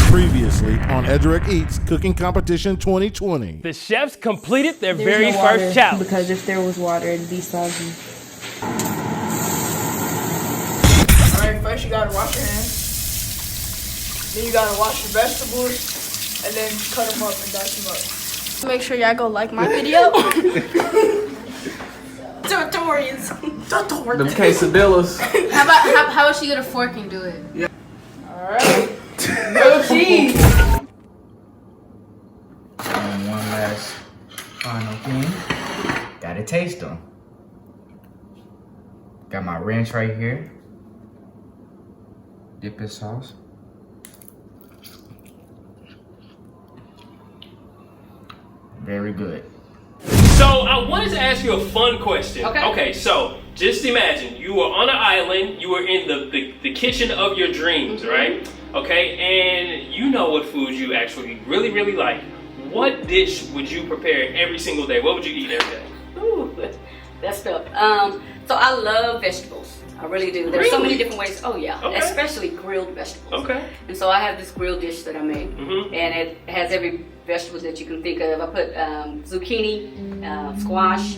Previously on Edurec Eats Cooking Competition 2020. The chefs completed their very first challenge. Because if there was water, it'd be soggy. Alright, first you gotta wash your hands. Then you gotta wash your vegetables. And then cut them up and dice them up. Make sure y'all go like my video. Tutorials. Them quesadillas. How about she get a fork and do it? Yeah. Alright. No cheese. And one last final thing. Gotta taste them. Got my ranch right here. Dip in sauce. Very good. So I wanted to ask you a fun question. Okay, so just imagine you were on an island, you were in the kitchen of your dreams, right? Okay, and you know what foods you actually really like. What dish would you prepare every single day? What would you eat every day? Ooh, that's tough. So I love vegetables. I really do. There's so many different ways. Oh yeah, especially grilled vegetables. Okay. And so I have this grilled dish that I make, and it has every vegetable that you can think of. I put zucchini, squash,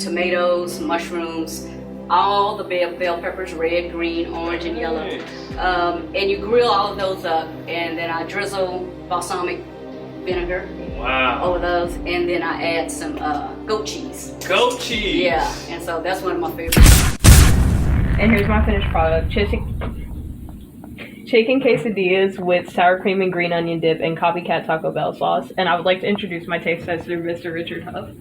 tomatoes, mushrooms, all the bell peppers, red, green, orange, and yellow. And you grill all of those up, and then I drizzle balsamic vinegar over those, and then I add some goat cheese. Goat cheese? Yeah, and so that's one of my favorites. And here's my finished product. Chicken quesadillas with sour cream and green onion dip and copycat Taco Bell sauce. And I would like to introduce my taste tester, Mr. Richard Huff.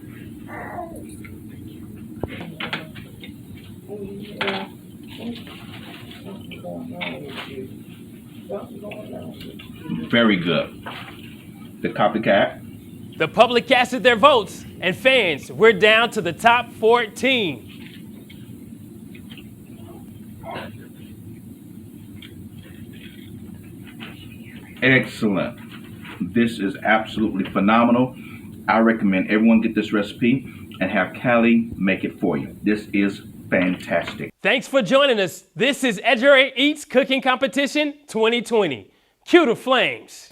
Very good. The copycat. The public casted their votes, and fans, we're down to the top 14. Excellent. This is absolutely phenomenal. I recommend everyone get this recipe and have Callie make it for you. This is fantastic. Thanks for joining us. This is Edurec Eats Cooking Competition 2020. Cue the flames.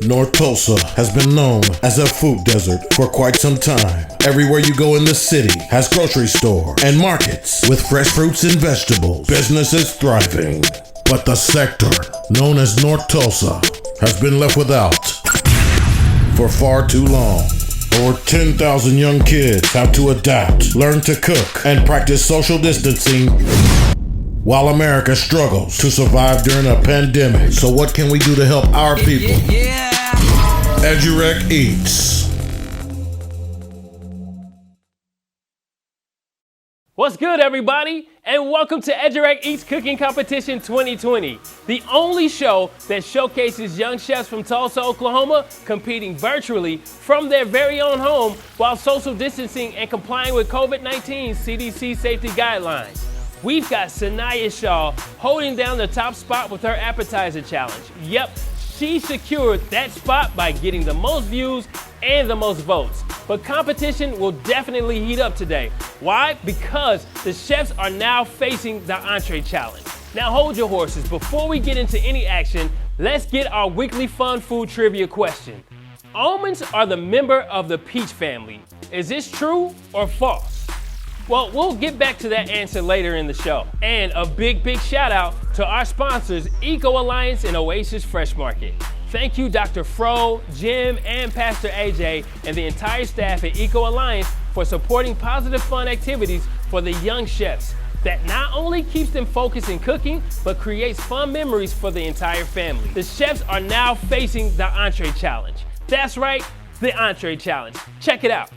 North Tulsa has been known as a food desert for quite some time. Everywhere you go in the city has grocery stores and markets with fresh fruits and vegetables. Business is thriving. But the sector known as North Tulsa has been left without for far too long. Over 10,000 young kids have to adapt, learn to cook, and practice social distancing while America struggles to survive during a pandemic. So what can we do to help our people? Edurec Eats. What's good, everybody? And welcome to Edurec Eats Cooking Competition 2020, the only show that showcases young chefs from Tulsa, Oklahoma, competing virtually from their very own home while social distancing and complying with COVID-19 CDC safety guidelines. We've got Sanaya Shaw holding down the top spot with her appetizer challenge. Yep, she secured that spot by getting the most views and the most votes. But competition will definitely heat up today. Why? Because the chefs are now facing the Entree challenge. Now hold your horses. Before we get into any action, let's get our weekly fun food trivia question. Almonds are the member of the peach family. Is this true or false? Well, we'll get back to that answer later in the show. And a big shout out to our sponsors, Eco Alliance and Oasis Fresh Market. Thank you, Dr. Fro, Jim, and Pastor AJ, and the entire staff at Eco Alliance for supporting positive fun activities for the young chefs that not only keeps them focused in cooking, but creates fun memories for the entire family. The chefs are now facing the Entree challenge. That's right, the Entree challenge. Check it out.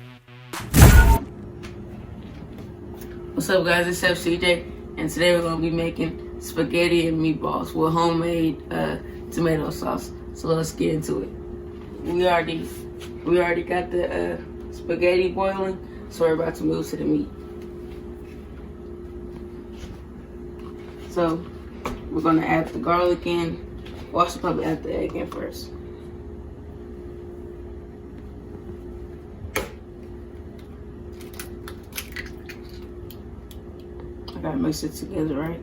What's up, guys? It's Chef CJ, and today we're gonna be making spaghetti and meatballs with homemade tomato sauce. So let's get into it. We already got the spaghetti boiling, so we're about to move to the meat. So we're gonna add the garlic in. Well, I should probably add the egg in first. I gotta mix it together, right?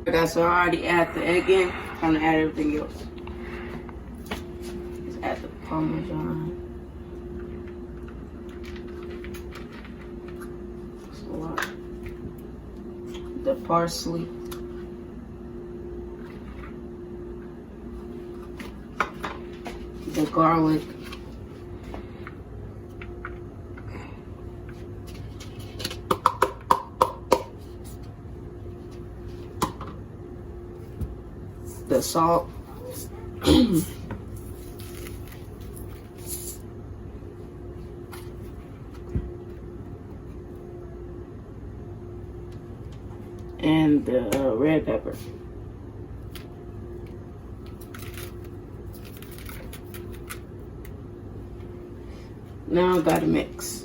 Okay, so I already add the egg in. I'm gonna add everything else. Let's add the Parmesan. That's a lot. The parsley. The garlic. The salt. And the red pepper. Now I gotta mix.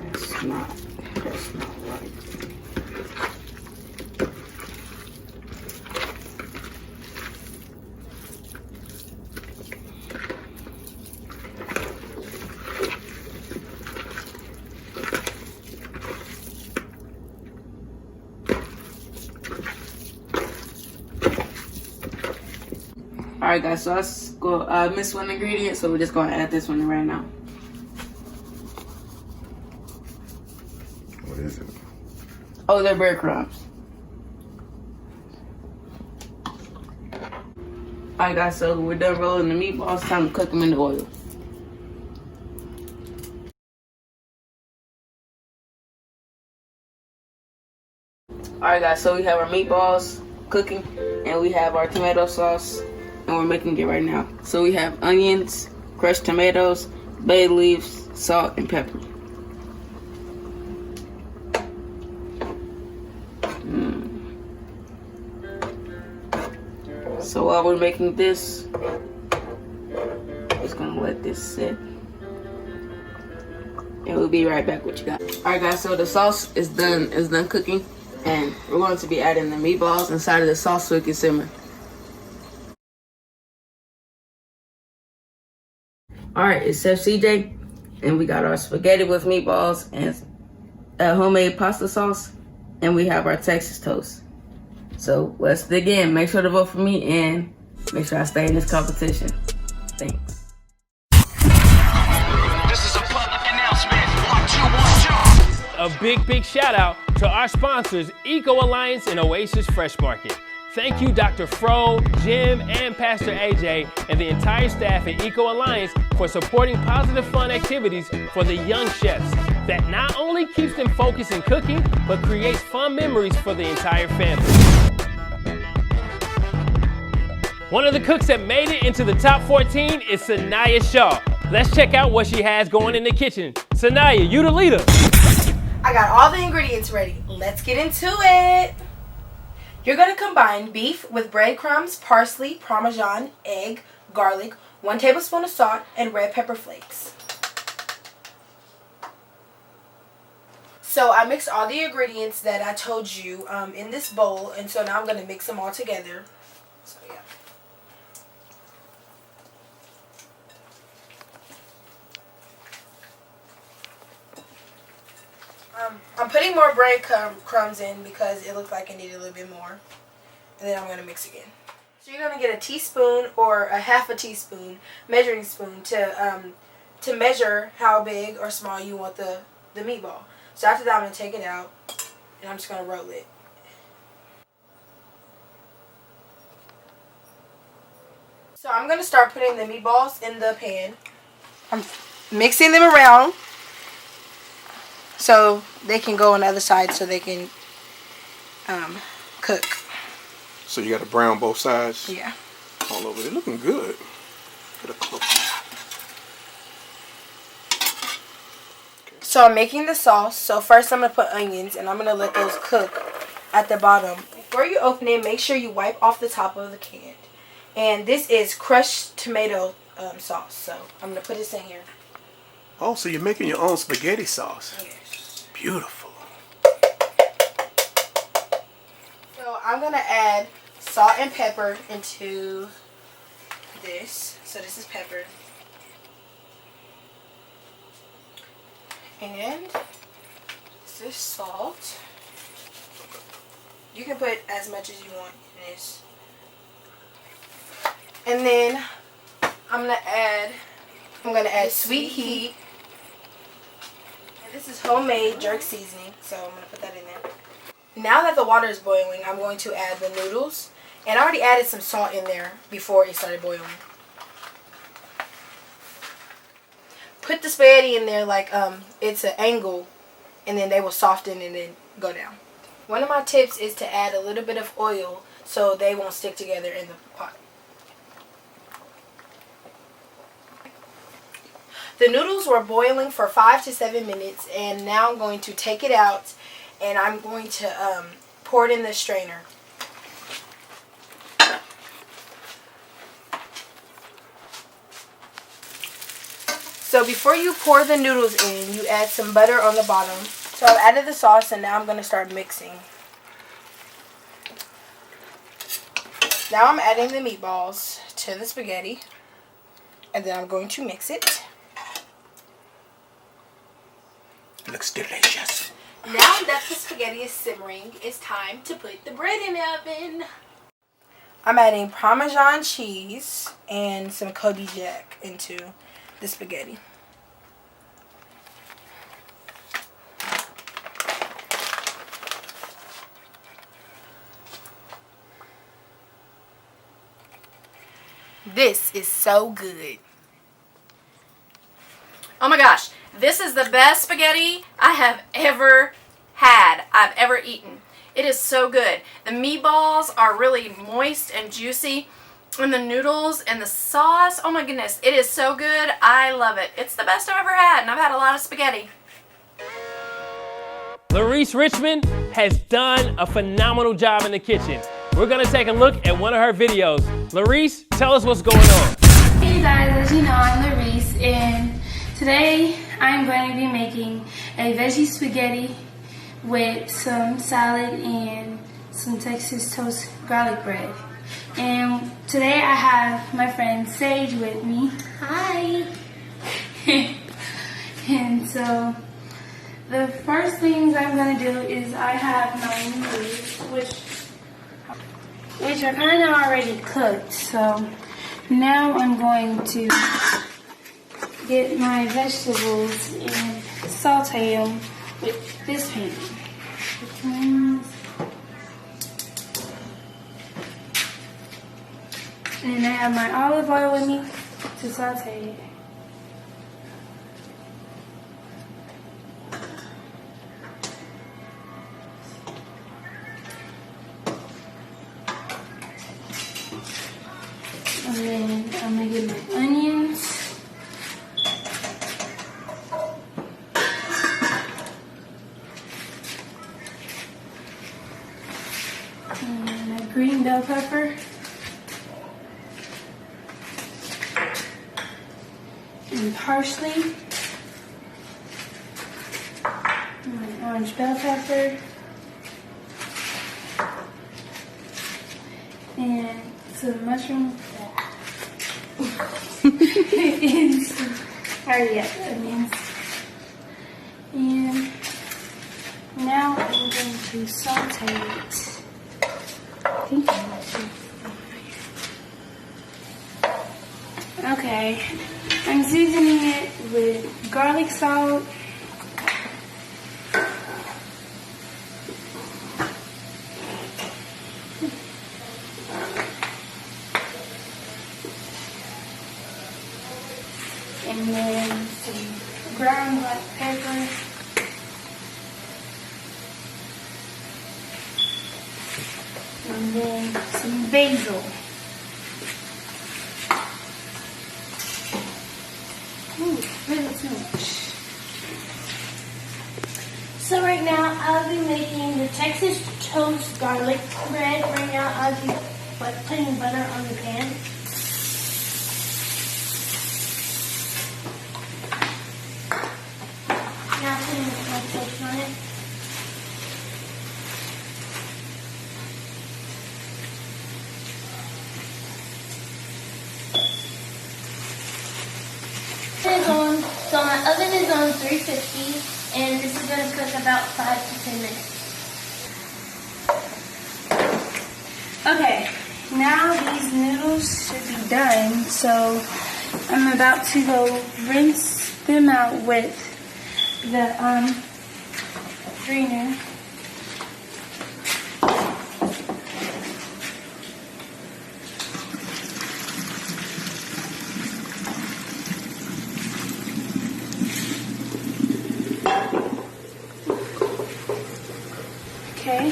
That's not right. Alright guys, so let's go miss one ingredient, so we're just gonna add this one right now. What is it? Oh, they're breadcrumbs. Alright guys, so we're done rolling the meatballs. Time to cook them in the oil. Alright guys, so we have our meatballs cooking, and we have our tomato sauce, and we're making it right now. So we have onions, crushed tomatoes, bay leaves, salt, and pepper. So while we're making this, just gonna let this sit, and we'll be right back with you guys. Alright guys, so the sauce is done cooking, and we're going to be adding the meatballs inside of the sauce so it can simmer. Alright, it's Chef CJ, and we got our spaghetti with meatballs and homemade pasta sauce, and we have our Texas toast. So let's dig in. Make sure to vote for me and make sure I stay in this competition. Thanks. This is a public announcement. 1, 2, 1, 2. A big shout out to our sponsors, Eco Alliance and Oasis Fresh Market. Thank you, Dr. Fro, Jim, and Pastor AJ, and the entire staff at Eco Alliance for supporting positive fun activities for the young chefs that not only keeps them focused in cooking, but creates fun memories for the entire family. One of the cooks that made it into the top 14 is Sanaya Shaw. Let's check out what she has going in the kitchen. Sanaya, you the leader. I got all the ingredients ready. Let's get into it. You're going to combine beef with breadcrumbs, parsley, parmesan, egg, garlic, 1 tablespoon of salt, and red pepper flakes. So I mixed all the ingredients that I told you in this bowl, and so now I'm going to mix them all together. So yeah. I'm putting more breadcrumbs in because it looked like I needed a little bit more. And then I'm going to mix again. So you're going to get a teaspoon or a half a teaspoon measuring spoon to measure how big or small you want the meatball. So after that, I'm going to take it out and I'm just going to roll it. So I'm going to start putting the meatballs in the pan. I'm mixing them around so they can go on the other side so they can cook. So you got to brown both sides? Yeah. All over. They're looking good. Get a close. So I'm making the sauce. So first I'm going to put onions and I'm going to let those cook at the bottom. Before you open it, make sure you wipe off the top of the can. And this is crushed tomato sauce. So I'm going to put this in here. Oh, so you're making your own spaghetti sauce. Yes. Beautiful. So I'm going to add salt and pepper into this. So this is pepper. And this is salt. You can put as much as you want in this. And then I'm gonna add sweet heat. And this is homemade jerk seasoning, so I'm gonna put that in there. Now that the water is boiling, I'm going to add the noodles. And I already added some salt in there before it started boiling. Put the spaghetti in there like it's an angle, and then they will soften and then go down. One of my tips is to add a little bit of oil so they won't stick together in the pot. The noodles were boiling for 5 to 7 minutes, and now I'm going to take it out and I'm going to pour it in the strainer. So before you pour the noodles in, you add some butter on the bottom. So I've added the sauce and now I'm going to start mixing. Now I'm adding the meatballs to the spaghetti. And then I'm going to mix it. Looks delicious. Now that the spaghetti is simmering, it's time to put the bread in the oven. I'm adding Parmesan cheese and some Kobe Jack into the spaghetti. This is so good. Oh my gosh, this is the best spaghetti I have ever had, I've ever eaten. It is so good. The meatballs are really moist and juicy, and the noodles and the sauce, oh my goodness, it is so good. I love it. It's the best I've ever had, and I've had a lot of spaghetti. Larice Richmond has done a phenomenal job in the kitchen. We're gonna take a look at one of her videos. Larice, tell us what's going on. Hey guys, as you know, I'm Larice, and today I'm going to be making a veggie spaghetti with some salad and some Texas toast garlic bread. And today I have my friend Sage with me. Hi! And so the first things I'm going to do is I have my noodles, which are kind of already cooked. So now I'm going to get my vegetables and saute them with this pan. And I have my olive oil with me to saute it. And then I'm going to get my onions. And my green bell pepper. And parsley. And my orange bell pepper. And some mushroom. And some onions. And now I'm going to saute it. I think I want to. Okay. I'm seasoning it with garlic salt. And then some ground black pepper. And then some basil. Ooh, really too much. So right now I'll be making the Texas toast garlic bread. Right now I'll be putting butter on the pan. Now putting my toast on it. So my oven is on 350, and this is going to cook about 5 to 10 minutes. Okay, now these noodles should be done, so I'm about to go rinse them out with the drainer. Okay.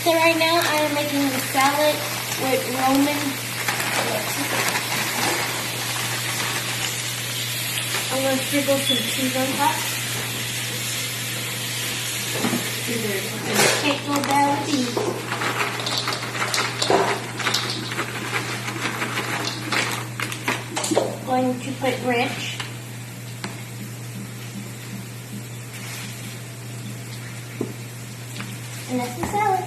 So right now I am making a salad with Roman. I'm going to sprinkle some cheese on top. Can't go bad with these. Going to put ranch. And that's the salad.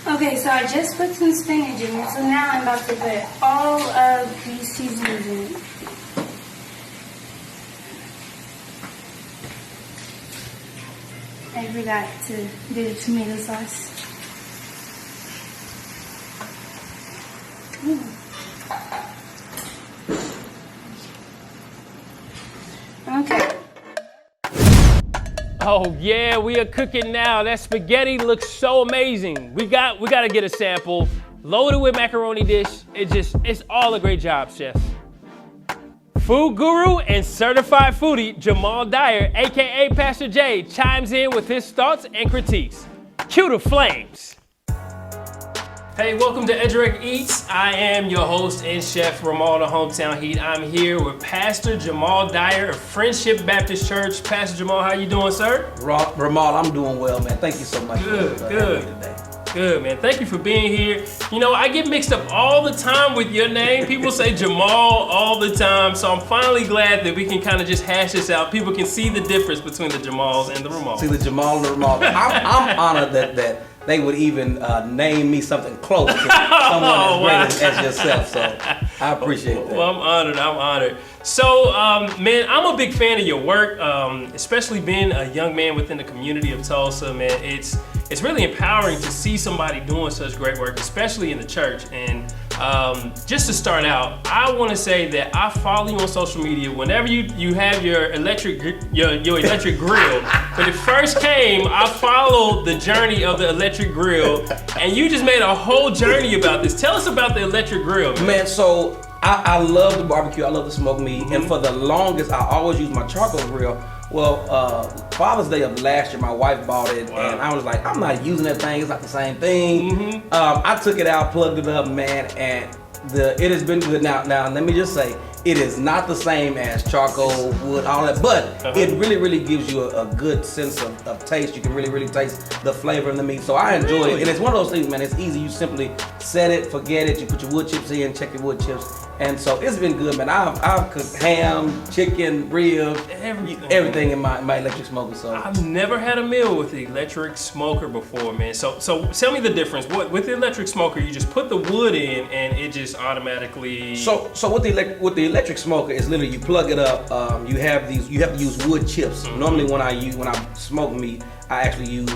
Okay, so I just put some spinach in it, so now I'm about to put all of these seasonings in it. I forgot to do the tomato sauce. Okay. Oh yeah, we are cooking now. That spaghetti looks so amazing. We gotta get a sample. Loaded with macaroni dish. It's all a great job, chef. Food guru and certified foodie Jamal Dyer, aka Pastor J, chimes in with his thoughts and critiques. Cue the flames. Hey, welcome to Edurec Eats. I am your host and chef, Ramal the Hometown Heat. I'm here with Pastor Jamal Dyer of Friendship Baptist Church. Pastor Jamal, how you doing, sir? Ramal, I'm doing well, man. Thank you so much. Good, man. Thank you for being here. You know, I get mixed up all the time with your name. People say Jamal all the time, so I'm finally glad that we can kind of just hash this out. People can see the difference between the Jamals and the Ramals. See the Jamal and the Ramal. I'm honored that they would even name me something close to someone as great as yourself, so I appreciate that. Well, I'm honored. So, man, I'm a big fan of your work, especially being a young man within the community of Tulsa, man. It's really empowering to see somebody doing such great work, especially in the church. And just to start out, I want to say that I follow you on social media. Whenever you have your electric grill, when it first came, I followed the journey of the electric grill, and you just made a whole journey about this. Tell us about the electric grill, man. So I love the barbecue. I love the smoked meat, and for the longest, I always use my charcoal grill. Well, Father's Day of last year, my wife bought it, and I was like, I'm not using that thing. It's not the same thing. I took it out, plugged it up, man, and it has been good. Now, let me just say, it is not the same as charcoal, wood, all that, but it really gives you a good sense of taste. You can really taste the flavor in the meat. So I enjoy it, and it's one of those things, man. It's easy. You simply set it, forget it. You put your wood chips in, check your wood chips. And so it's been good, man. I've cooked ham, chicken, ribs, everything in my electric smoker. So I've never had a meal with the electric smoker before, man. So tell me the difference. With the electric smoker, you just put the wood in and it just automatically. So with the electric smoker, it's literally you plug it up. You have to use wood chips. Normally when I smoke meat, I actually use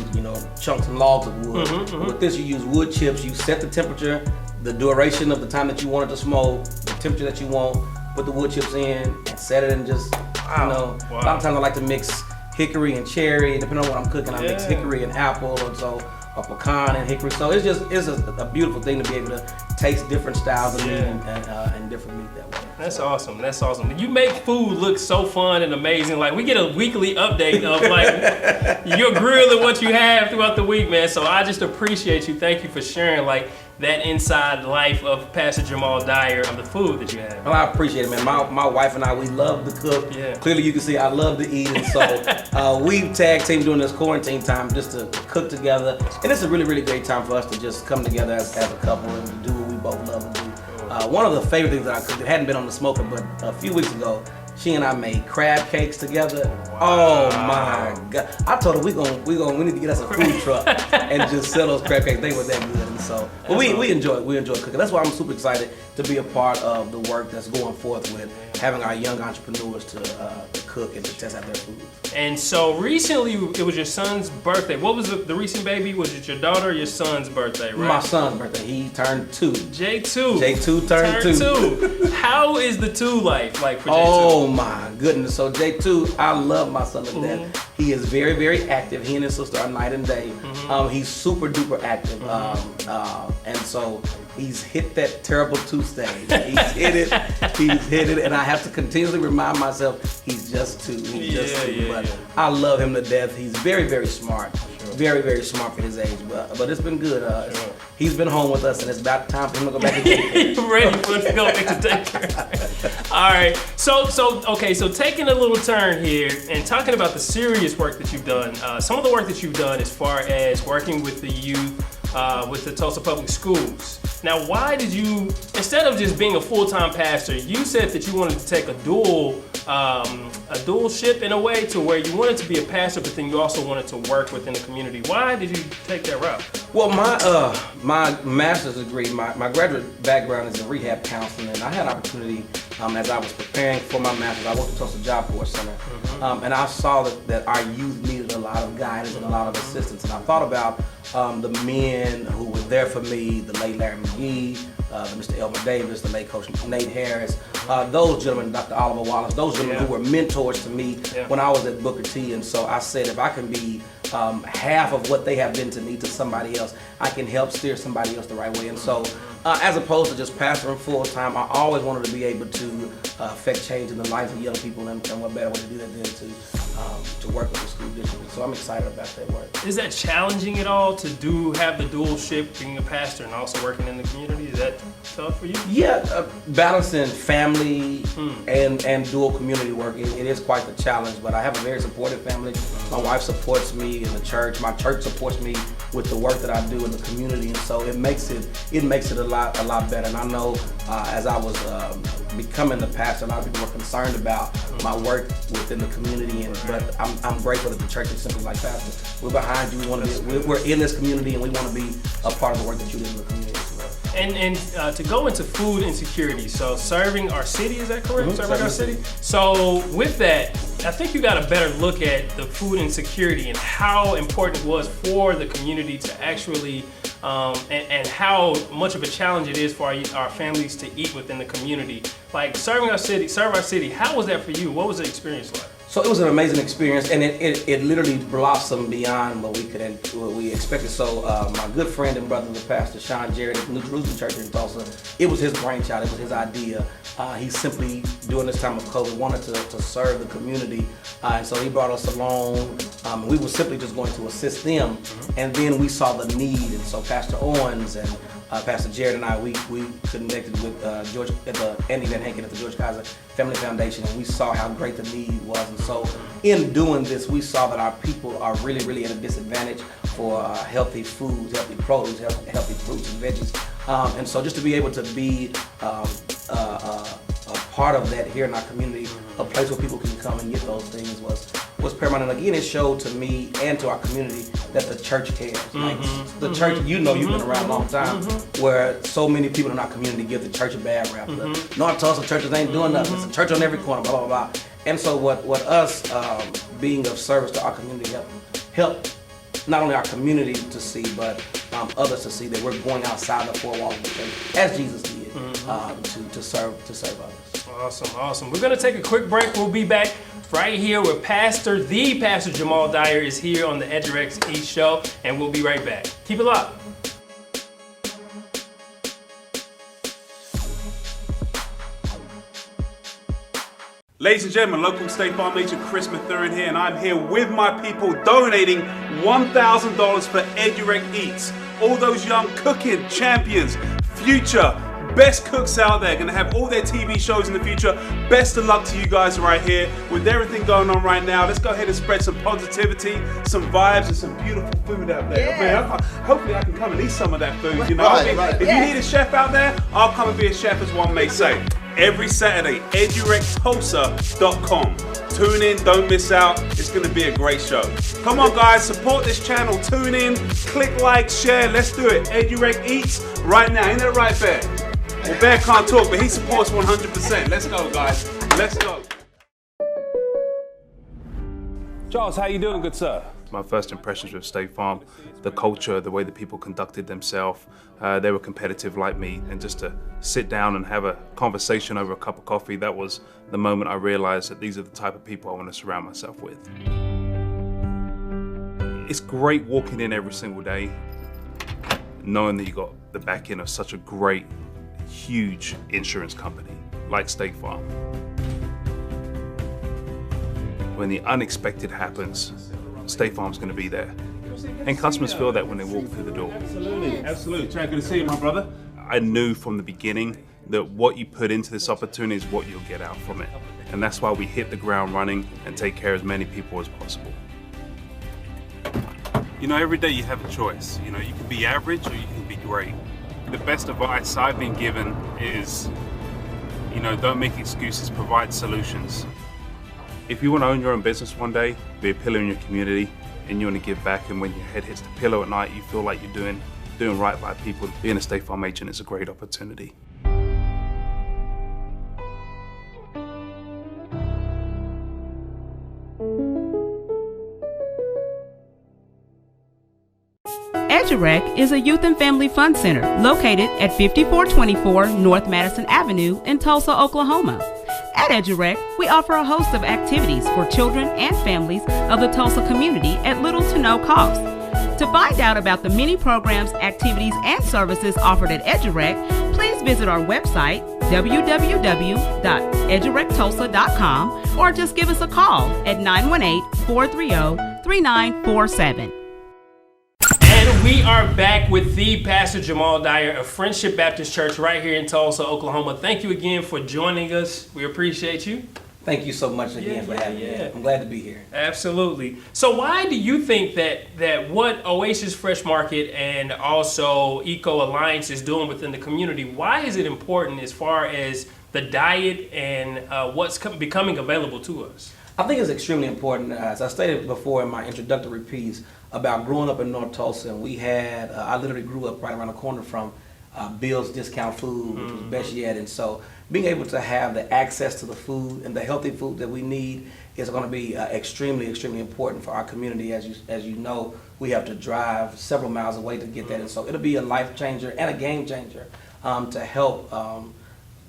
chunks and logs of wood. With this, you use wood chips. You set the temperature, the duration of the time that you want it to smoke, the temperature that you want, put the wood chips in, and set it, and just, a lot of times I like to mix hickory and cherry, depending on what I'm cooking. I mix hickory and apple, and so, or pecan and hickory. So it's a beautiful thing to be able to taste different styles of meat and different meat that way. That's awesome. You make food look so fun and amazing. Like, we get a weekly update of like your grill and what you have throughout the week, man. So I just appreciate you. Thank you for sharing that inside life of Pastor Jamal Dyer of the food that you have. Well, I appreciate it, man. My wife and I, we love to cook. Yeah. Clearly you can see I love to eat, and so we've tag teamed during this quarantine time just to cook together. And it's a really great time for us to just come together as a couple and to do what we both love to do. One of the favorite things that I cooked, it hadn't been on the smoker, but a few weeks ago, She and I made crab cakes together. Wow. Oh my God! I told her we need to get us a food truck and just sell those crab cakes. They were that good, and so but we enjoy cooking. That's why I'm super excited to be a part of the work that's going forth with having our young entrepreneurs to cook and to test out their food. And so recently, it was your son's birthday. What was the recent baby? Was it your daughter or your son's birthday, right? My son's birthday. He turned 2. J2. J2 turned 2. How is the 2 life like for J2? Oh my goodness. So J2, I love my son to death. He is very, very active. He and his sister are night and day. He's super duper active. And so he's hit that terrible 2 stage. He's hit it, and I have to continuously remind myself he's just 2. He's just 2. But I love him to death. He's very, very smart. Very, very smart for his age. But it's been good. He's been home with us, and it's about time for him to go back to daycare. Ready for him to go back to daycare. All right. So taking a little turn here and talking about the serious work that you've done. Some of the work that you've done as far as working with the youth with the Tulsa Public Schools. Now, why did you, instead of just being a full-time pastor, you said that you wanted to take a dual ship in a way to where you wanted to be a pastor, but then you also wanted to work within the community. Why did you take that route? Well, my master's degree, my graduate background is in rehab counseling, and I had an opportunity as I was preparing for my master's. I worked at Tulsa Job Corps Center, and I saw that our youth needed a lot of guidance and a lot of assistance, and I thought about the men who were there for me, the late Larry McGee, Mr. Elmer Davis, the late Coach Nate Harris, those gentlemen, Dr. Oliver Wallace, those gentlemen who were mentors to me when I was at Booker T. And so I said, if I can be half of what they have been to me to somebody else, I can help steer somebody else the right way. And so as opposed to just pastoring full time, I always wanted to be able to affect change in the lives of young people, and what better way to do that than to work with the school district. So I'm excited about that work. Is that challenging at all to have the dual ship, being a pastor and also working in the community? Is that tough for you? Yeah, balancing family and dual community work, it is quite the challenge, but I have a very supportive family. My wife supports me in the church. My church supports me with the work that I do in the community, and so it makes it a lot better. And I know as I was becoming the pastor, a lot of people were concerned about my work within the community, but I'm grateful that the church is simply like, Pastor, we're behind you. We're in this community, and we want to be a part of the work that you do in the community as well. And to go into food insecurity, so serving our city, is that correct? Serving our city. So with that, I think you got a better look at the food insecurity and how important it was for the community to actually, and how much of a challenge it is for our families to eat within the community. Like serve our city. How was that for you? What was the experience like? So it was an amazing experience, and it literally blossomed beyond what we expected. So my good friend and brother, the pastor Sean Jarrett at New Jerusalem Church in Tulsa, it was his brainchild, it was his idea. He simply, during this time of COVID, wanted to serve the community, and so he brought us along. We were simply just going to assist them, and then we saw the need, and so Pastor Owens and Pastor Jared and I, we connected with Andy Van Hanken at the George Kaiser Family Foundation, and we saw how great the need was. And so in doing this, we saw that our people are really, really at a disadvantage for healthy foods, healthy produce, healthy fruits and veggies. And so just to be able to be a part of that here in our community, a place where people can come and get those things was paramount. And again, it showed to me and to our community that the church cares. Like the church, you've been around a long time, where so many people in our community give the church a bad rap. The North Tulsa churches ain't doing nothing. It's a church on every corner, blah, blah, blah. And so what us being of service to our community help not only our community to see, but others to see that we're going outside the four walls of the church, as Jesus did, to serve others. Awesome. We're gonna take a quick break. We'll be back right here with Pastor Jamal Dyer is here on the Edurec East Show, and we'll be right back. Keep it locked. Ladies and gentlemen, local State Farm agent Chris Mathurin here, and I'm here with my people donating $1,000 for Edurec Eats. All those young cooking champions, future best cooks out there, going to have all their TV shows in the future. Best of luck to you guys right here. With everything going on right now, let's go ahead and spread some positivity, some vibes, and some beautiful food out there. Yeah. Man, hopefully I can come and eat some of that food, you know. If you need a chef out there, I'll come and be a chef, as one may say. every Saturday, edurectulsa.com. Tune in, don't miss out. It's going to be a great show. Come on, guys, support this channel. Tune in, click like, share. Let's do it. Edurec Eats right now. Ain't that right, Bear? Well, Bear can't talk, but he supports 100%. Let's go, guys. Let's go. Charles, how you doing, good sir? My first impressions with State Farm, the culture, the way the people conducted themselves, they were competitive like me, and just to sit down and have a conversation over a cup of coffee, that was the moment I realized that these are the type of people I want to surround myself with. It's great walking in every single day, knowing that you got the backing of such a great, huge insurance company like State Farm. When the unexpected happens, State Farm's going to be there. And customers feel that when they walk through the door. Absolutely, absolutely. Try good to see you, my brother. I knew from the beginning that what you put into this opportunity is what you'll get out from it. And that's why we hit the ground running and take care of as many people as possible. You know, every day you have a choice. You know, you can be average or you can be great. The best advice I've been given is, you know, don't make excuses, provide solutions. If you want to own your own business one day, be a pillar in your community, and you want to give back, and when your head hits the pillow at night, you feel like you're doing right by people, being a State Farm agent is a great opportunity. Edurec is a youth and family fun center located at 5424 North Madison Avenue in Tulsa, Oklahoma. At Edurec, we offer a host of activities for children and families of the Tulsa community at little to no cost. To find out about the many programs, activities, and services offered at Edurec, please visit our website, www.edurectulsa.com, or just give us a call at 918-430-3947. And we are back with the Pastor Jamal Dyer of Friendship Baptist Church right here in Tulsa, Oklahoma. Thank you again for joining us. We appreciate you. Thank you so much again for having me. I'm glad to be here. Absolutely. So why do you think that what Oasis Fresh Market and also Eco Alliance is doing within the community, why is it important as far as the diet and what's becoming available to us? I think it's extremely important, as I stated before in my introductory piece, about growing up in North Tulsa. And we had, I literally grew up right around the corner from Bill's Discount Food, which was best yet. And so being able to have the access to the food and the healthy food that we need is going to be extremely, extremely important for our community. As you know, we have to drive several miles away to get that. And so it'll be a life changer and a game changer to help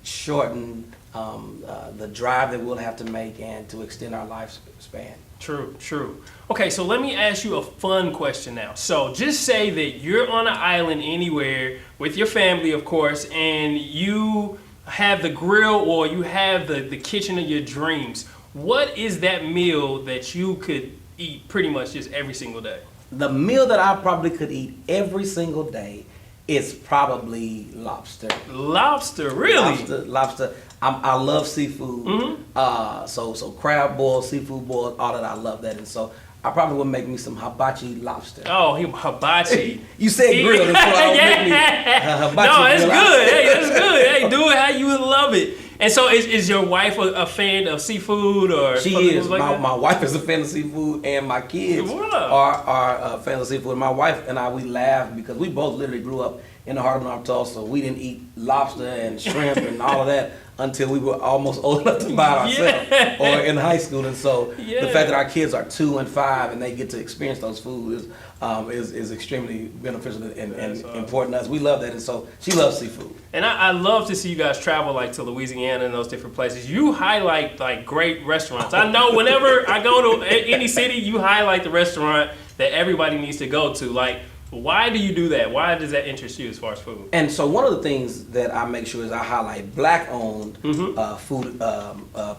shorten the drive that we'll have to make and to extend our lifespan. True, true. Okay, so let me ask you a fun question now. So just say that you're on an island anywhere with your family, of course, and you have the grill or you have the kitchen of your dreams. What is that meal that you could eat pretty much just every single day? The meal that I probably could eat every single day is probably lobster. Lobster, really? Lobster. I love seafood. So crab boils, seafood boils, all that, I love that. And so I probably would make me some hibachi lobster. Oh, hibachi. You said grill, so I'll make me hibachi. No, it's grill. good. Hey, it's good. Hey, do it how you would love it. And so is your wife a fan of seafood? Or she is. Like my wife is a fan of seafood, and my kids are fans of seafood. My wife and I, we laugh because we both literally grew up in the heart of North Tulsa. We didn't eat lobster and shrimp and all of that until we were almost old enough to buy it ourselves or in high school. And so the fact that our kids are 2 and 5 and they get to experience those foods is extremely beneficial and important to us. We love that, and so she loves seafood. And I love to see you guys travel like to Louisiana and those different places. You highlight like great restaurants. I know whenever I go to any city, you highlight the restaurant that everybody needs to go to. Like, why do you do that? Why does that interest you as far as food? And so one of the things that I make sure is I highlight black-owned food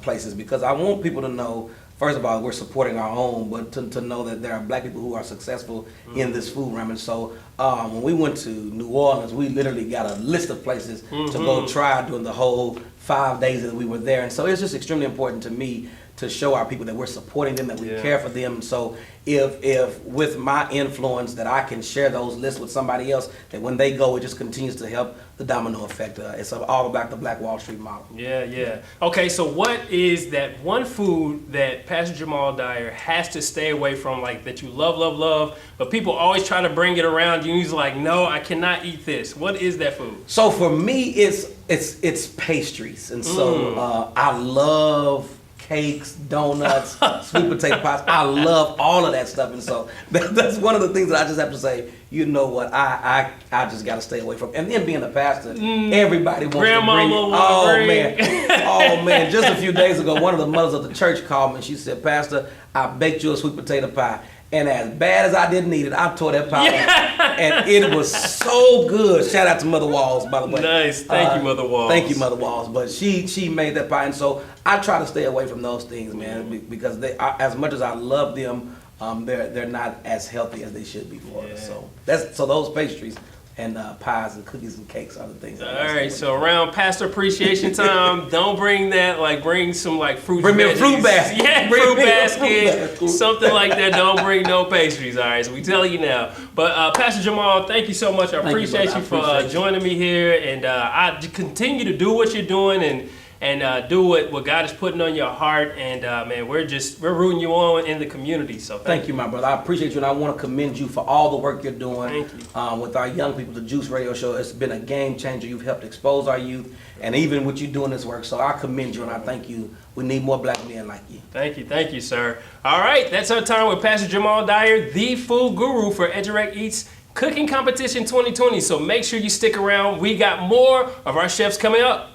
places, because I want people to know, first of all, we're supporting our own, but to know that there are black people who are successful in this food realm. And so when we went to New Orleans, we literally got a list of places to go try during the whole 5 days that we were there. And so it's just extremely important to me to show our people that we're supporting them, that we care for them. So if with my influence that I can share those lists with somebody else, that when they go, it just continues to help the domino effect. It's all about the Black Wall Street model. Yeah. Okay, so what is that one food that Pastor Jamal Dyer has to stay away from, like that you love, but people always try to bring it around you and he's like, no, I cannot eat this. What is that food? So for me, it's pastries. And so I love cakes, donuts, sweet potato pies. I love all of that stuff, and so that's one of the things that I just have to say. You know what? I just got to stay away from. And then being a pastor, everybody wants to bring it. Oh man! Just a few days ago, one of the mothers of the church called me and she said, "Pastor, I baked you a sweet potato pie." And as bad as I didn't eat it, I tore that pie up. And it was so good. Shout out to Mother Walls, by the way. Nice. Thank you, Mother Walls. Thank you, Mother Walls. But she made that pie. And so I try to stay away from those things, man, because they, as much as I love them, they're not as healthy as they should be for us. So those pastries and pies and cookies and cakes are the things. All right, so around Pastor Appreciation time, don't bring that. Like, bring some like fruit. Bring me a fruit basket. Yeah, fruit basket, something like that. Don't bring no pastries. All right, so we tell you now. But Pastor Jamal, thank you so much. I appreciate you for joining me here, and I continue to do what you're doing and do what God is putting on your heart. And man, we're rooting you on in the community. So thank you, my brother. I appreciate you, and I want to commend you for all the work you're doing with our young people. The Juice Radio Show, it's been a game changer. You've helped expose our youth, and even with you doing this work. So I commend you, and I thank you. We need more black men like you. Thank you, sir. All right, that's our time with Pastor Jamal Dyer, the food guru for Edurec Eats Cooking Competition 2020. So make sure you stick around. We got more of our chefs coming up.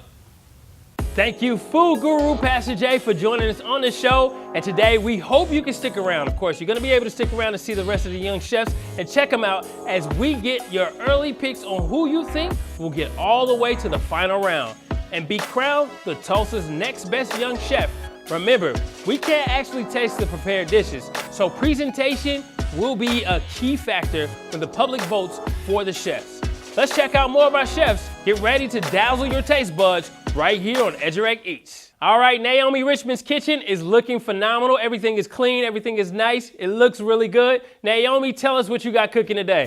Thank you, Food Guru Pastor Jay, for joining us on the show. And today, we hope you can stick around. Of course, you're going to be able to stick around to see the rest of the young chefs and check them out as we get your early picks on who you think will get all the way to the final round and be crowned the Tulsa's next best young chef. Remember, we can't actually taste the prepared dishes, so presentation will be a key factor when the public votes for the chefs. Let's check out more of our chefs. Get ready to dazzle your taste buds right here on Edurec Eats. All right, Naomi Richmond's kitchen is looking phenomenal. Everything is clean, everything is nice. It looks really good. Naomi, tell us what you got cooking today.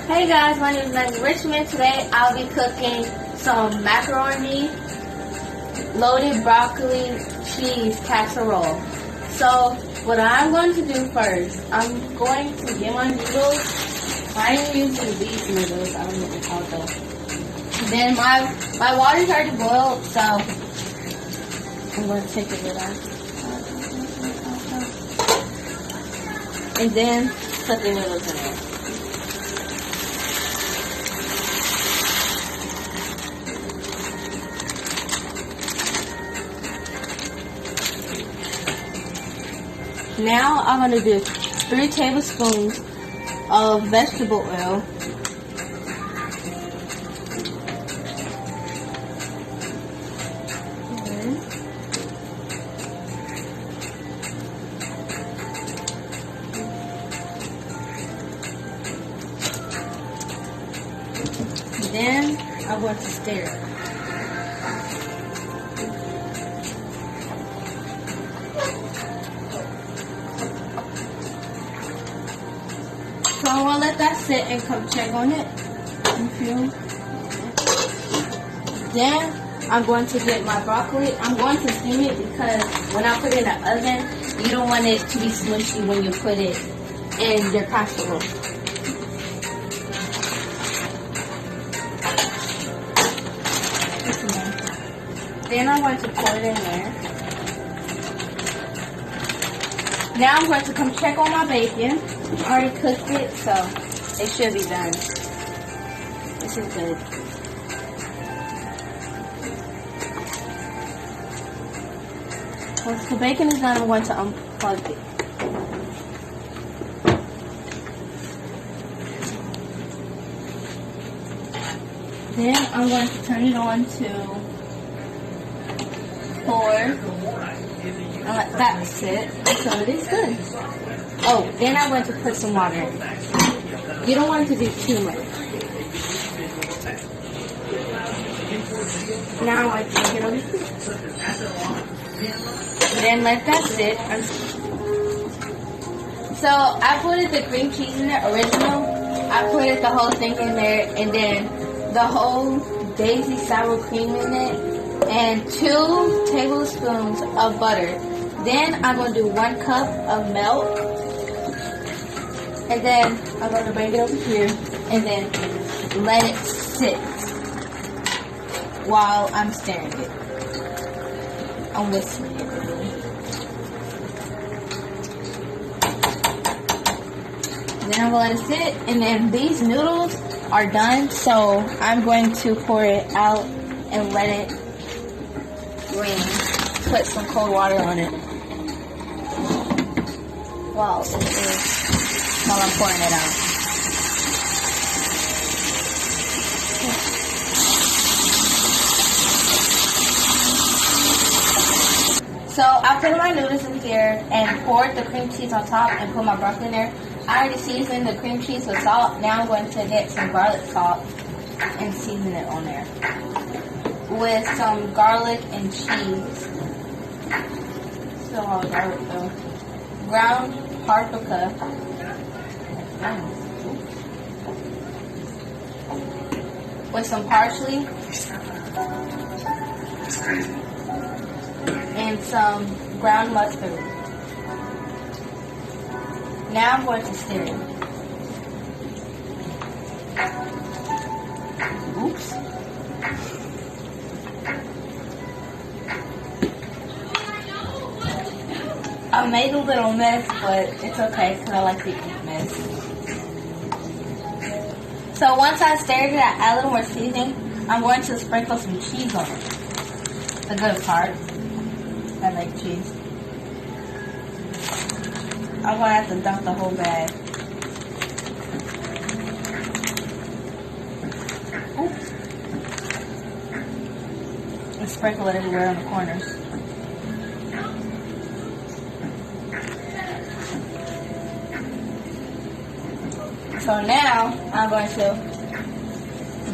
Hey guys, my name is Naomi Richmond. Today I'll be cooking some macaroni, loaded broccoli, cheese casserole. So what I'm going to do first, I'm going to get my noodles. I am using these noodles. I don't know what they're called though. Then my water's already boiled, so I'm going to take the lid off. And then put the noodles in there. Now I'm going to do 3 tablespoons of vegetable oil. Then I'm going to stir it. So I'm going to let that sit and come check on it. Then I'm going to get my broccoli. I'm going to steam it because when I put it in the oven, you don't want it to be smushy when you put it in your casserole. Then I'm going to pour it in there. Now I'm going to come check on my bacon. I already cooked it, so it should be done. This is good. Once the bacon is done, I'm going to unplug it. Then I'm going to turn it on to 4. And let that sit until it is done. Oh, then I'm going to put some water in. You don't want to do too much. Now I take it over. Then let that sit. So I put the cream cheese in there, original. I put the whole thing in there, and then the whole Daisy sour cream in it, and 2 tablespoons of butter. Then I'm going to do 1 cup of milk, and then I'm going to bring it over here, and then let it sit while I'm stirring it. I'm whistling it. Then I'm going to let it sit, and then these noodles are done, so I'm going to pour it out and let it ring. Put some cold water on it while I'm pouring it out. So I put my noodles in here and poured the cream cheese on top and put my broccoli in there. I already seasoned the cream cheese with salt. Now I'm going to get some garlic salt and season it on there with some garlic and cheese. Still all garlic though. Ground paprika. With some parsley. And some ground mustard. Now I'm going to stir it. Oops. I made a little mess, but it's okay because I like to eat mess. So once I stirred it, I add a little more seasoning. I'm going to sprinkle some cheese on it. The good part. I like cheese. I'm going to have to dump the whole bag. Oops. And sprinkle it everywhere on the corners. So now I'm going to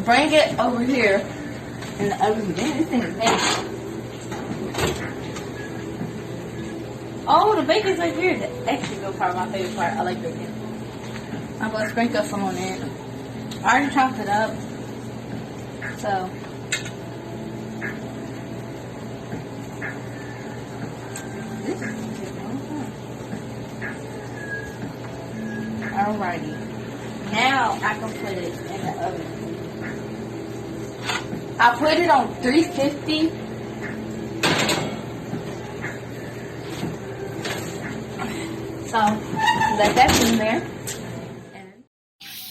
bring it over here in the oven. Man, this thing is big. Oh, the bacon's right here. The extra good part, my favorite part. I like bacon. I'm going to sprinkle some on it. I already chopped it up. So. Alrighty. Now I can put it in the oven. I put it on 350. So, let that in there.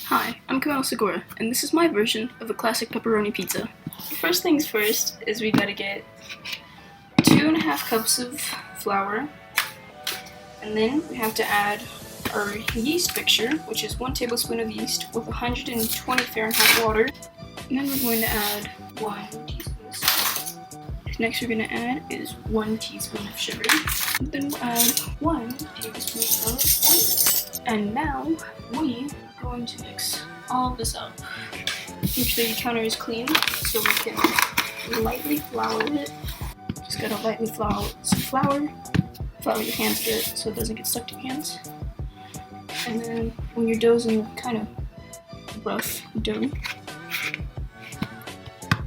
Hi, I'm Camille Segura, and this is my version of a classic pepperoni pizza. First things first is we gotta get 2.5 cups of flour, and then we have to add our yeast mixture, which is 1 tablespoon of yeast with 120 Fahrenheit water. And then we're going to add 1 teaspoon of salt. Next we're going to add is 1 teaspoon of sugar. Then we'll add 1 tablespoon of oil. And now we are going to mix all this up. Make sure your counter is clean so we can lightly flour it. Just gotta lightly flour some flour. Flour your hands good so it doesn't get stuck to your hands. And then when your dough's in kind of rough dough,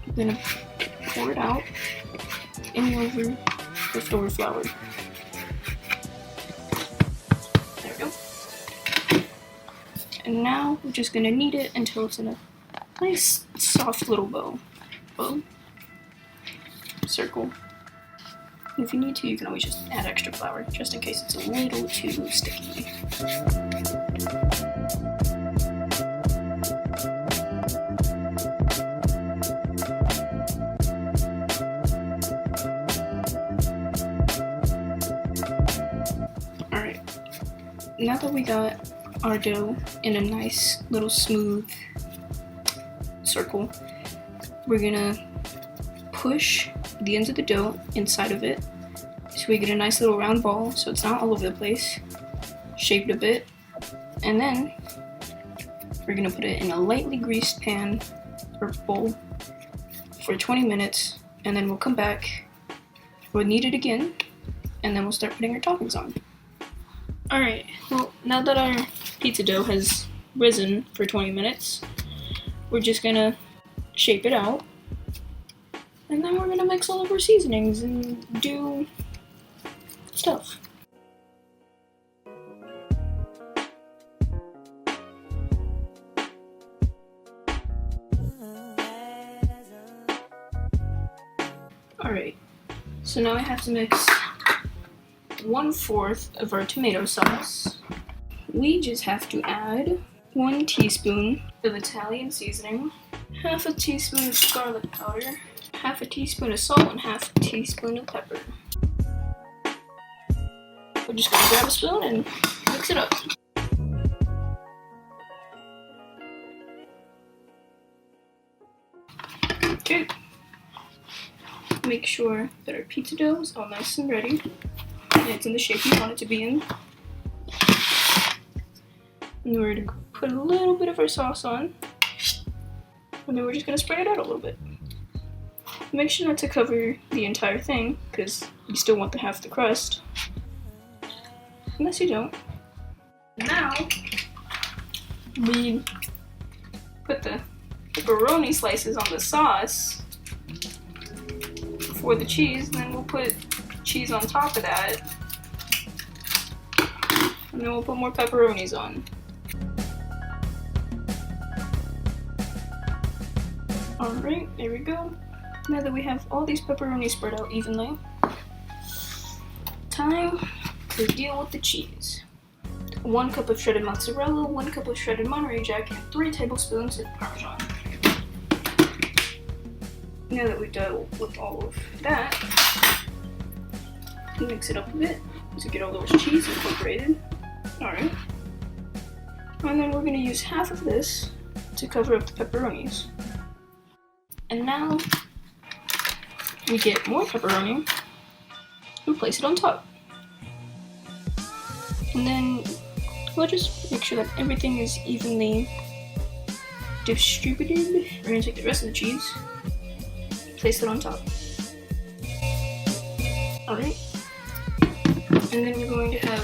you're gonna pour it out in over leftover flour. There we go. And now we're just gonna knead it until it's in a nice soft little bow. Circle. And if you need to, you can always just add extra flour, just in case it's a little too sticky. Alright, now that we got our dough in a nice little smooth circle, we're gonna push the ends of the dough inside of it so we get a nice little round ball so it's not all over the place, shaped a bit, and then we're gonna put it in a lightly greased pan or bowl for 20 minutes, and then we'll come back, we'll knead it again, and then we'll start putting our toppings on. Alright, well, now that our pizza dough has risen for 20 minutes, we're just gonna shape it out, and then we're gonna mix all of our seasonings and do stuff. Alright, so now I have to mix 1/4 of our tomato sauce. We just have to add 1 teaspoon of Italian seasoning, 1/2 teaspoon of garlic powder, 1/2 teaspoon of salt, and 1/2 teaspoon of pepper. We're just gonna grab a spoon and mix it up. Okay. Make sure that our pizza dough is all nice and ready, and it's in the shape you want it to be in. And we're going to put a little bit of our sauce on, and then we're just going to spread it out a little bit. Make sure not to cover the entire thing, because you still want half the crust, unless you don't. Now, we put the pepperoni slices on the sauce for the cheese, and then we'll put cheese on top of that, and then we'll put more pepperonis on. Alright, there we go. Now that we have all these pepperonis spread out evenly, time to deal with the cheese. 1 cup of shredded mozzarella, 1 cup of shredded Monterey Jack, and 3 tablespoons of Parmesan. Now that we've done with all of that, mix it up a bit to get all those cheese incorporated. Alright. And then we're going to use half of this to cover up the pepperonis. And now we get more pepperoni and place it on top. And then we'll just make sure that everything is evenly distributed. We're going to take the rest of the cheese, place it on top. Alright. And then we're going to have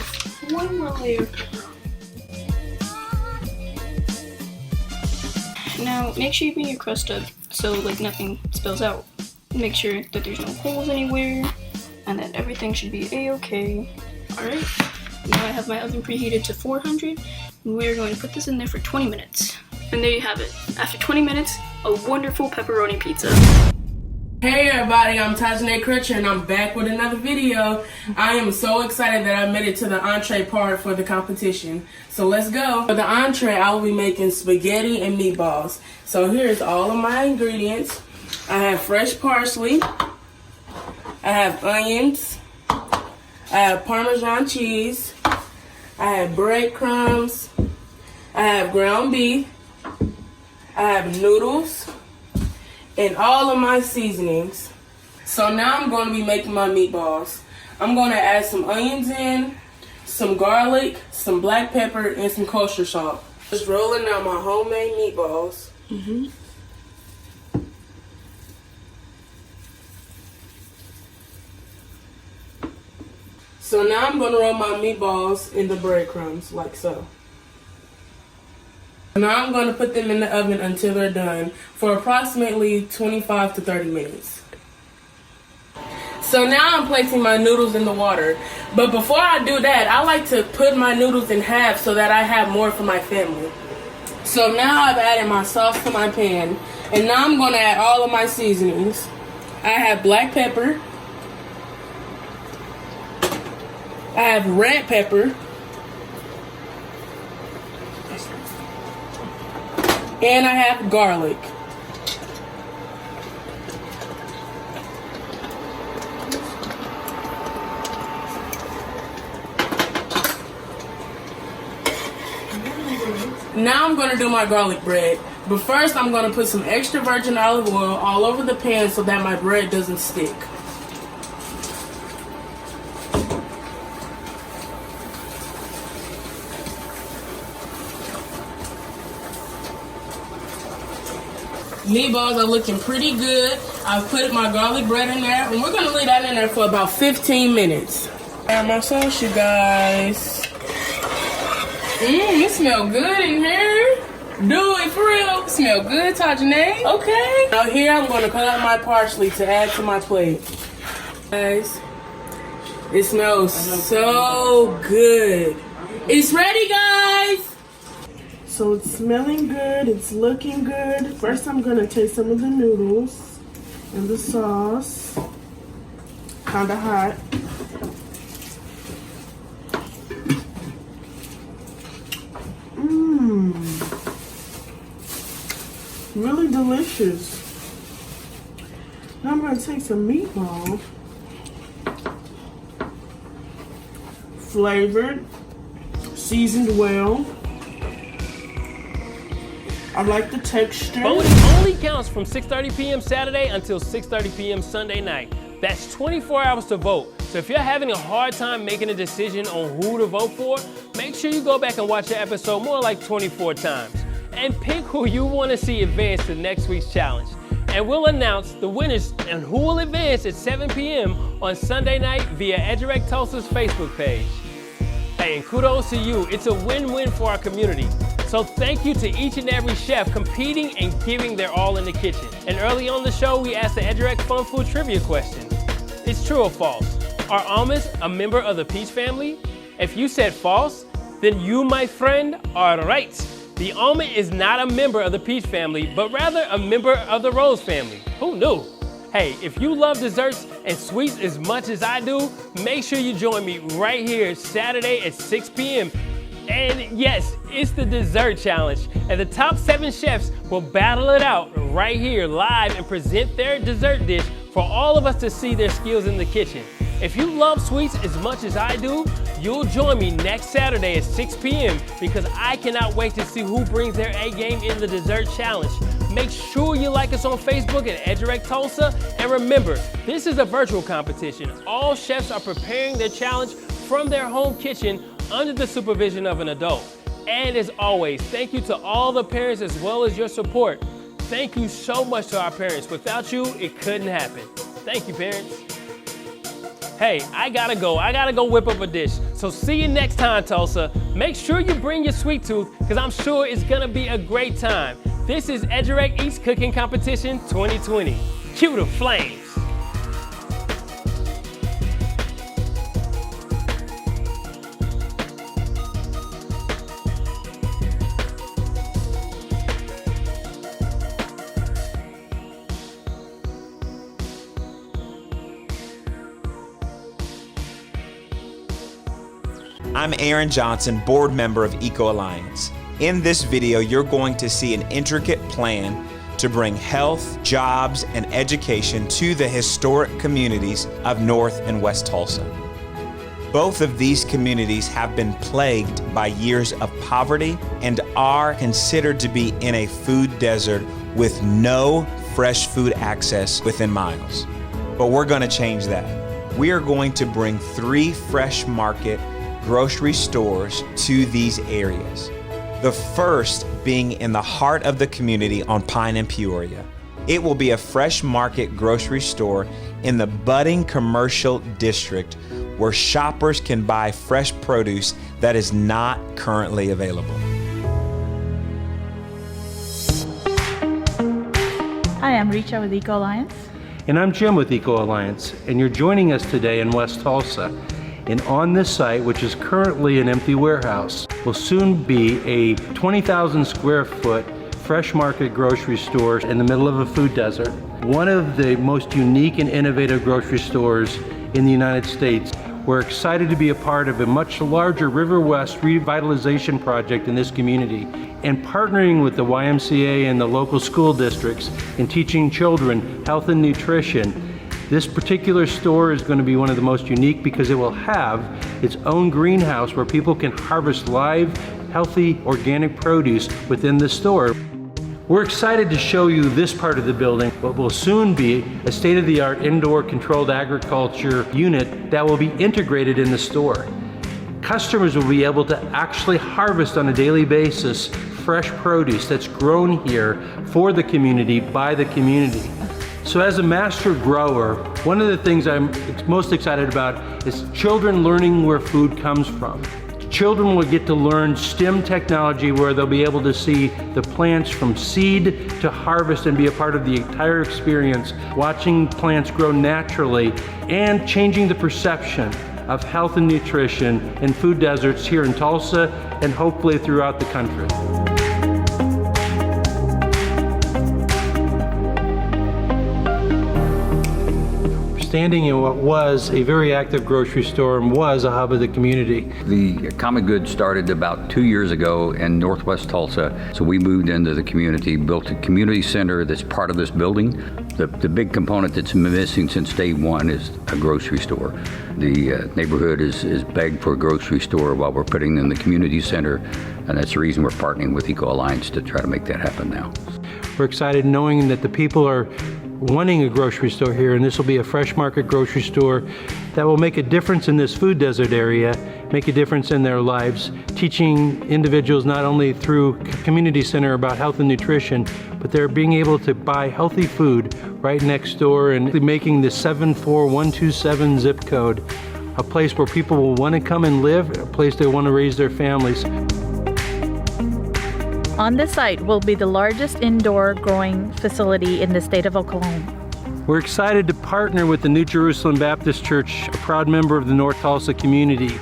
1 more layer of pepperoni. Now, make sure you bring your crust up so like nothing spills out. Make sure that there's no holes anywhere and that everything should be a-okay. Alright, now I have my oven preheated to 400 and we're going to put this in there for 20 minutes. And there you have it. After 20 minutes, a wonderful pepperoni pizza. Hey everybody, I'm Tajane Crutcher and I'm back with another video. I am so excited that I made it to the entree part for the competition. So let's go. For the entree, I will be making spaghetti and meatballs. So here's all of my ingredients. I have fresh parsley. I have onions. I have Parmesan cheese. I have breadcrumbs. I have ground beef. I have noodles. And all of my seasonings. So now I'm going to be making my meatballs. I'm going to add some onions in, some garlic, some black pepper, and some kosher salt. Just rolling out my homemade meatballs. So now I'm going to roll my meatballs in the breadcrumbs, like so. Now I'm going to put them in the oven until they're done for approximately 25 to 30 minutes. So now I'm placing my noodles in the water. But before I do that, I like to put my noodles in half so that I have more for my family. So now I've added my sauce to my pan. And now I'm going to add all of my seasonings. I have black pepper. I have red pepper. And I have garlic. Now I'm going to do my garlic bread. But first I'm going to put some extra virgin olive oil all over the pan so that my bread doesn't stick. Meatballs are looking pretty good. I've put my garlic bread in there, and we're going to leave that in there for about 15 minutes. Add my sauce, you guys. It smells good in here. Do it for real. Smell good, Tajane. Okay. Now here I'm gonna cut out my parsley to add to my plate. Guys, it smells so good. It's ready, guys. So it's smelling good. It's looking good. First, I'm gonna taste some of the noodles and the sauce. Kinda hot. Really delicious. Now I'm gonna take some meatball. Flavored, seasoned well. I like the texture. Voting only counts from 6:30 p.m. Saturday until 6:30 p.m. Sunday night. That's 24 hours to vote. So if you're having a hard time making a decision on who to vote for, make sure you go back and watch the episode more like 24 times. And pick who you want to see advance to next week's challenge. And we'll announce the winners and who will advance at 7 p.m. on Sunday night via Edurec Tulsa's Facebook page. Hey, and kudos to you. It's a win-win for our community. So thank you to each and every chef competing and giving their all in the kitchen. And early on the show, we asked the Edurec Fun Food Trivia question. It's true or false? Are almonds a member of the peach family? If you said false, then you, my friend, are right. The almond is not a member of the peach family, but rather a member of the rose family. Who knew? Hey, if you love desserts and sweets as much as I do, make sure you join me right here Saturday at 6 p.m. And yes, it's the dessert challenge. And the top 7 chefs will battle it out right here live and present their dessert dish for all of us to see their skills in the kitchen. If you love sweets as much as I do, you'll join me next Saturday at 6 p.m. because I cannot wait to see who brings their A game in the dessert challenge. Make sure you like us on Facebook at Edurec Tulsa. And remember, this is a virtual competition. All chefs are preparing their challenge from their home kitchen under the supervision of an adult. And as always, thank you to all the parents as well as your support. Thank you so much to our parents. Without you, it couldn't happen. Thank you, parents. Hey, I gotta go whip up a dish. So see you next time, Tulsa. Make sure you bring your sweet tooth, because I'm sure it's gonna be a great time. This is Edurec Eats Cooking Competition 2020. Cue the flames. I'm Aaron Johnson, board member of Eco Alliance. In this video, you're going to see an intricate plan to bring health, jobs, and education to the historic communities of North and West Tulsa. Both of these communities have been plagued by years of poverty and are considered to be in a food desert with no fresh food access within miles. But we're going to change that. We are going to bring 3 fresh market grocery stores to these areas. The first being in the heart of the community on Pine and Peoria. It will be a fresh market grocery store in the budding commercial district where shoppers can buy fresh produce that is not currently available. Hi, I'm Richa with Eco Alliance. And I'm Jim with Eco Alliance, and you're joining us today in West Tulsa. And on this site, which is currently an empty warehouse, will soon be a 20,000 square foot fresh market grocery store in the middle of a food desert. One of the most unique and innovative grocery stores in the United States. We're excited to be a part of a much larger River West revitalization project in this community and partnering with the YMCA and the local school districts in teaching children health and nutrition. This particular store is going to be one of the most unique because it will have its own greenhouse where people can harvest live, healthy, organic produce within the store. We're excited to show you this part of the building, what will soon be a state-of-the-art indoor controlled agriculture unit that will be integrated in the store. Customers will be able to actually harvest on a daily basis fresh produce that's grown here for the community, by the community. So as a master grower, One of the things I'm most excited about is children learning where food comes from. Children will get to learn STEM technology where they'll be able to see the plants from seed to harvest and be a part of the entire experience, watching plants grow naturally and changing the perception of health and nutrition in food deserts here in Tulsa and hopefully throughout the country. Standing in what was a very active grocery store and was a hub of the community. The Common Good started about 2 years ago in Northwest Tulsa. So we moved into the community, built a community center that's part of this building. The big component that's missing since day one is a grocery store. The neighborhood is begged for a grocery store while we're putting in the community center, and that's the reason we're partnering with Eco Alliance to try to make that happen now. We're excited knowing that the people are wanting a grocery store here, and this will be a fresh market grocery store that will make a difference in this food desert area, make a difference in their lives, teaching individuals not only through community center about health and nutrition, but they're being able to buy healthy food right next door and making the 74127 zip code a place where people will want to come and live, a place they want to raise their families. On this site will be the largest indoor growing facility in the state of Oklahoma. We're excited to partner with the New Jerusalem Baptist Church, a proud member of the North Tulsa community,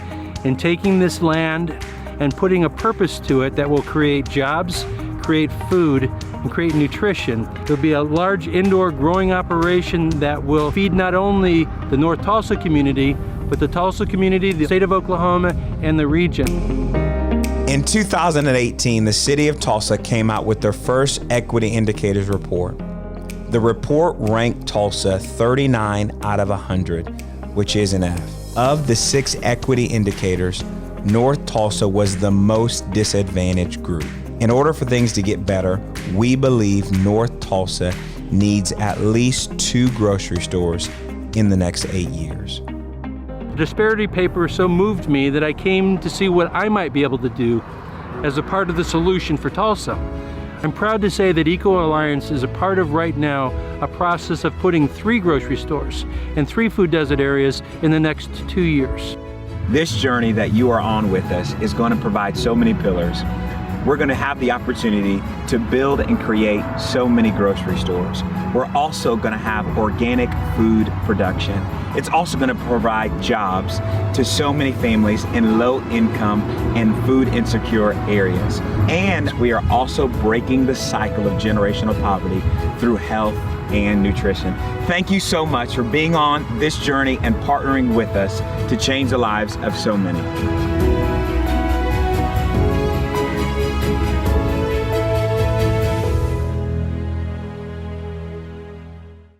in taking this land and putting a purpose to it that will create jobs, create food, and create nutrition. There'll be a large indoor growing operation that will feed not only the North Tulsa community, but the Tulsa community, the state of Oklahoma, and the region. In 2018, the city of Tulsa came out with their first Equity Indicators report. The report ranked Tulsa 39 out of 100, which is an F. Of the 6 equity indicators, North Tulsa was the most disadvantaged group. In order for things to get better, we believe North Tulsa needs at least 2 grocery stores in the next 8 years. The disparity paper so moved me that I came to see what I might be able to do as a part of the solution for Tulsa. I'm proud to say that Eco Alliance is a part of right now a process of putting 3 grocery stores and 3 food desert areas in the next 2 years. This journey that you are on with us is going to provide so many pillars. We're going to have the opportunity to build and create so many grocery stores. We're also going to have organic food production. It's also going to provide jobs to so many families in low income and food insecure areas. And we are also breaking the cycle of generational poverty through health and nutrition. Thank you so much for being on this journey and partnering with us to change the lives of so many.